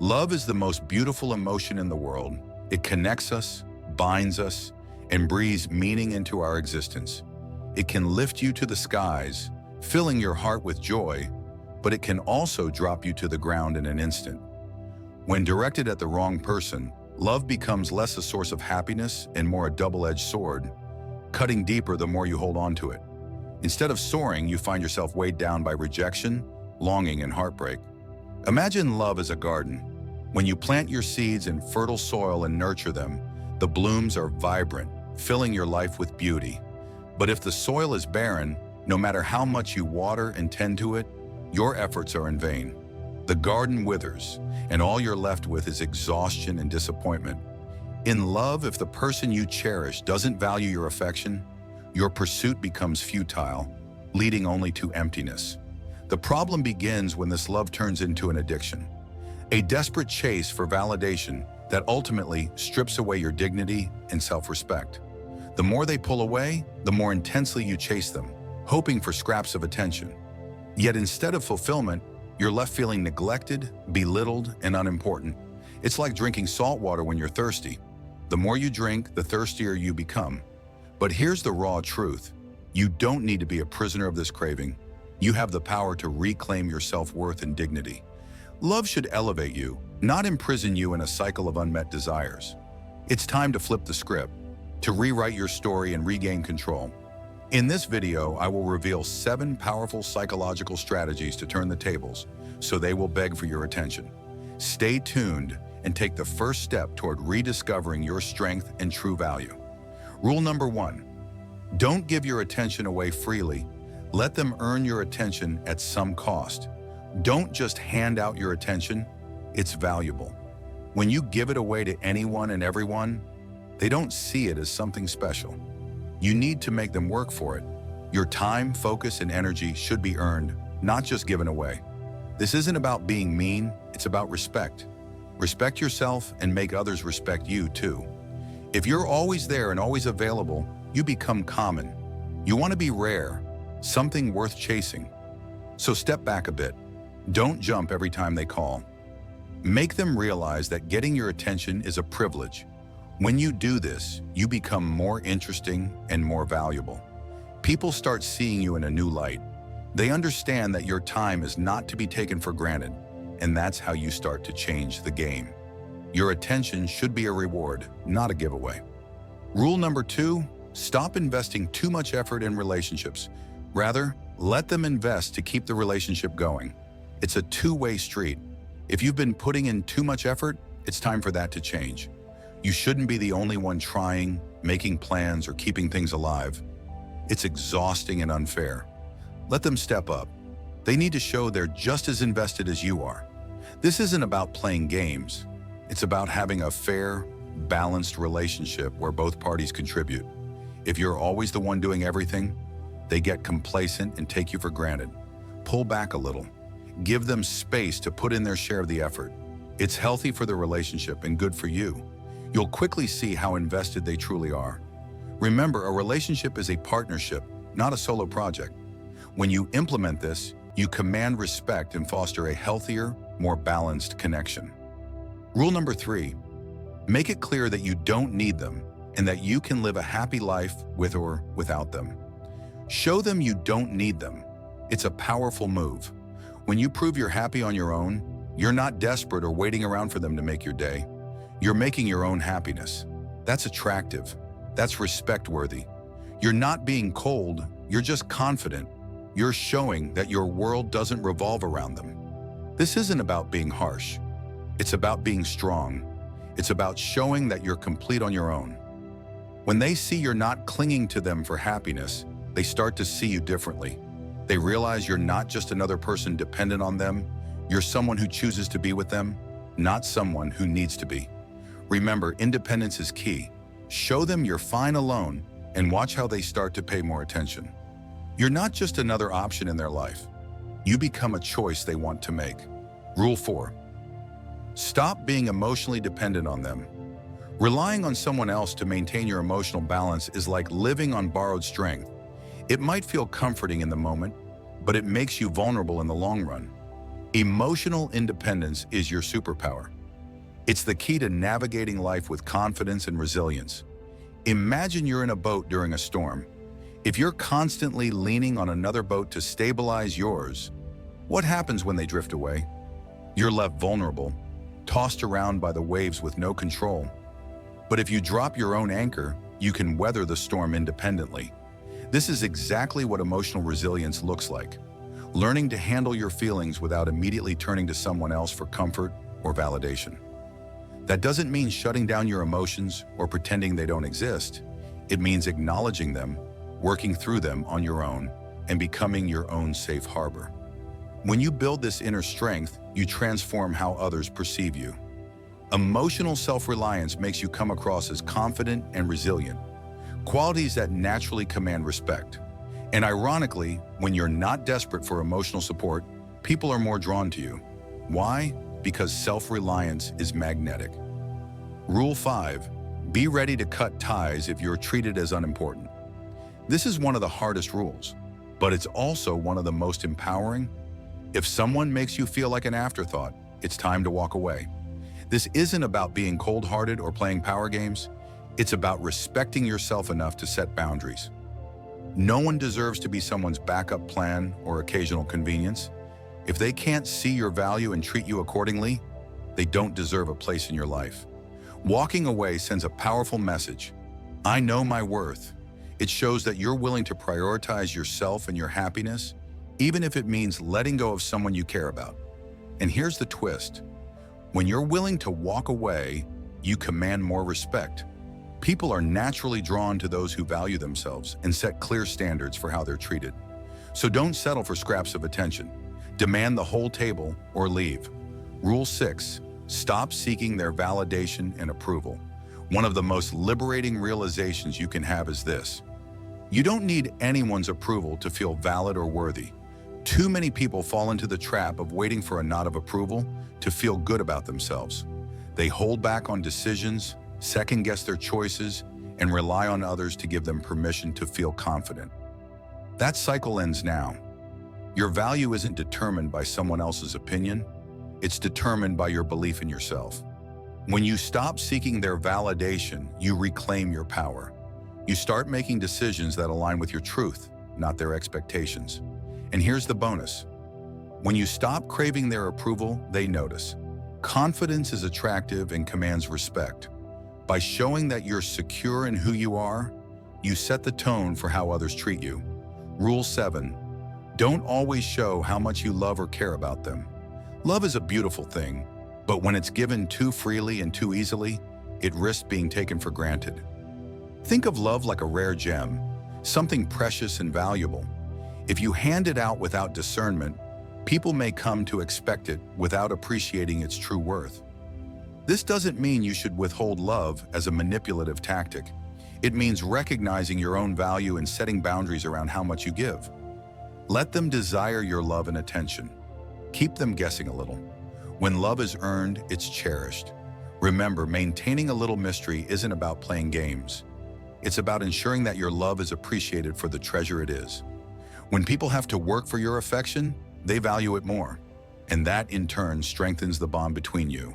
Love is the most beautiful emotion in the world. It connects us, binds us, and breathes meaning into our existence. It can lift you to the skies, filling your heart with joy, but it can also drop you to the ground in an instant. When directed at the wrong person, love becomes less a source of happiness and more a double-edged sword, cutting deeper the more you hold on to it. Instead of soaring, you find yourself weighed down by rejection, longing, and heartbreak. Imagine love as a garden. When you plant your seeds in fertile soil and nurture them, the blooms are vibrant, filling your life with beauty. But if the soil is barren, no matter how much you water and tend to it, your efforts are in vain. The garden withers, and all you're left with is exhaustion and disappointment. In love, if the person you cherish doesn't value your affection, your pursuit becomes futile, leading only to emptiness. The problem begins when this love turns into an addiction, a desperate chase for validation that ultimately strips away your dignity and self-respect. The more they pull away, the more intensely you chase them, hoping for scraps of attention. Yet instead of fulfillment, you're left feeling neglected, belittled, and unimportant. It's like drinking salt water when you're thirsty. The more you drink, the thirstier you become. But here's the raw truth. You don't need to be a prisoner of this craving. You have the power to reclaim your self-worth and dignity. Love should elevate you, not imprison you in a cycle of unmet desires. It's time to flip the script, to rewrite your story and regain control. In this video, I will reveal 7 powerful psychological strategies to turn the tables, so they will beg for your attention. Stay tuned and take the first step toward rediscovering your strength and true value. Rule number 1, don't give your attention away freely. Let them earn your attention at some cost. Don't just hand out your attention, it's valuable. When you give it away to anyone and everyone, they don't see it as something special. You need to make them work for it. Your time, focus, and energy should be earned, not just given away. This isn't about being mean, it's about respect. Respect yourself and make others respect you too. If you're always there and always available, you become common. You want to be rare, something worth chasing. So step back a bit. Don't jump every time they call. Make them realize that getting your attention is a privilege. When you do this, you become more interesting and more valuable. People start seeing you in a new light. They understand that your time is not to be taken for granted, and that's how you start to change the game. Your attention should be a reward, not a giveaway. Rule number 2, stop investing too much effort in relationships. Rather, let them invest to keep the relationship going. It's a two-way street. If you've been putting in too much effort, it's time for that to change. You shouldn't be the only one trying, making plans, or keeping things alive. It's exhausting and unfair. Let them step up. They need to show they're just as invested as you are. This isn't about playing games. It's about having a fair, balanced relationship where both parties contribute. If you're always the one doing everything, they get complacent and take you for granted. Pull back a little. Give them space to put in their share of the effort. It's healthy for the relationship and good for you. You'll quickly see how invested they truly are. Remember, a relationship is a partnership, not a solo project. When you implement this, you command respect and foster a healthier, more balanced connection. Rule number 3, make it clear that you don't need them and that you can live a happy life with or without them. Show them you don't need them. It's a powerful move. When you prove you're happy on your own, you're not desperate or waiting around for them to make your day. You're making your own happiness. That's attractive. That's respect-worthy. You're not being cold, you're just confident. You're showing that your world doesn't revolve around them. This isn't about being harsh. It's about being strong. It's about showing that you're complete on your own. When they see you're not clinging to them for happiness, they start to see you differently. They realize you're not just another person dependent on them. You're someone who chooses to be with them, not someone who needs to be. Remember, independence is key. Show them you're fine alone and watch how they start to pay more attention. You're not just another option in their life. You become a choice they want to make. Rule 4, stop being emotionally dependent on them. Relying on someone else to maintain your emotional balance is like living on borrowed strength. It might feel comforting in the moment, but it makes you vulnerable in the long run. Emotional independence is your superpower. It's the key to navigating life with confidence and resilience. Imagine you're in a boat during a storm. If you're constantly leaning on another boat to stabilize yours, what happens when they drift away? You're left vulnerable, tossed around by the waves with no control. But if you drop your own anchor, you can weather the storm independently. This is exactly what emotional resilience looks like. Learning to handle your feelings without immediately turning to someone else for comfort or validation. That doesn't mean shutting down your emotions or pretending they don't exist. It means acknowledging them, working through them on your own, and becoming your own safe harbor. When you build this inner strength, you transform how others perceive you. Emotional self-reliance makes you come across as confident and resilient, qualities that naturally command respect. And ironically, when you're not desperate for emotional support, people are more drawn to you. Why? Because self-reliance is magnetic. Rule 5, be ready to cut ties if you're treated as unimportant. This is one of the hardest rules, but it's also one of the most empowering. If someone makes you feel like an afterthought, it's time to walk away. This isn't about being cold-hearted or playing power games. It's about respecting yourself enough to set boundaries. No one deserves to be someone's backup plan or occasional convenience. If they can't see your value and treat you accordingly, they don't deserve a place in your life. Walking away sends a powerful message. I know my worth. It shows that you're willing to prioritize yourself and your happiness, even if it means letting go of someone you care about. And here's the twist. When you're willing to walk away, you command more respect. People are naturally drawn to those who value themselves and set clear standards for how they're treated. So don't settle for scraps of attention. Demand the whole table or leave. Rule 6, stop seeking their validation and approval. One of the most liberating realizations you can have is this. You don't need anyone's approval to feel valid or worthy. Too many people fall into the trap of waiting for a nod of approval to feel good about themselves. They hold back on decisions, second-guess their choices, and rely on others to give them permission to feel confident. That cycle ends now. Your value isn't determined by someone else's opinion. It's determined by your belief in yourself. When you stop seeking their validation, you reclaim your power. You start making decisions that align with your truth, not their expectations. And here's the bonus. When you stop craving their approval, they notice. Confidence is attractive and commands respect. By showing that you're secure in who you are, you set the tone for how others treat you. Rule 7, don't always show how much you love or care about them. Love is a beautiful thing, but when it's given too freely and too easily, it risks being taken for granted. Think of love like a rare gem, something precious and valuable. If you hand it out without discernment, people may come to expect it without appreciating its true worth. This doesn't mean you should withhold love as a manipulative tactic. It means recognizing your own value and setting boundaries around how much you give. Let them desire your love and attention. Keep them guessing a little. When love is earned, it's cherished. Remember, maintaining a little mystery isn't about playing games. It's about ensuring that your love is appreciated for the treasure it is. When people have to work for your affection, they value it more. And that, in turn, strengthens the bond between you.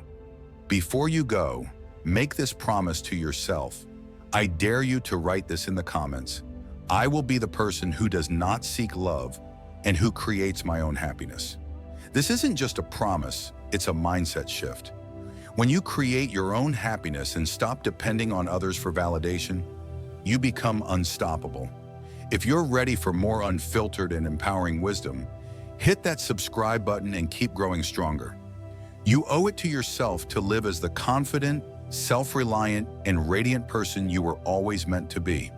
Before you go, make this promise to yourself. I dare you to write this in the comments. I will be the person who does not seek love and who creates my own happiness. This isn't just a promise, it's a mindset shift. When you create your own happiness and stop depending on others for validation, you become unstoppable. If you're ready for more unfiltered and empowering wisdom, hit that subscribe button and keep growing stronger. You owe it to yourself to live as the confident, self-reliant, and radiant person you were always meant to be.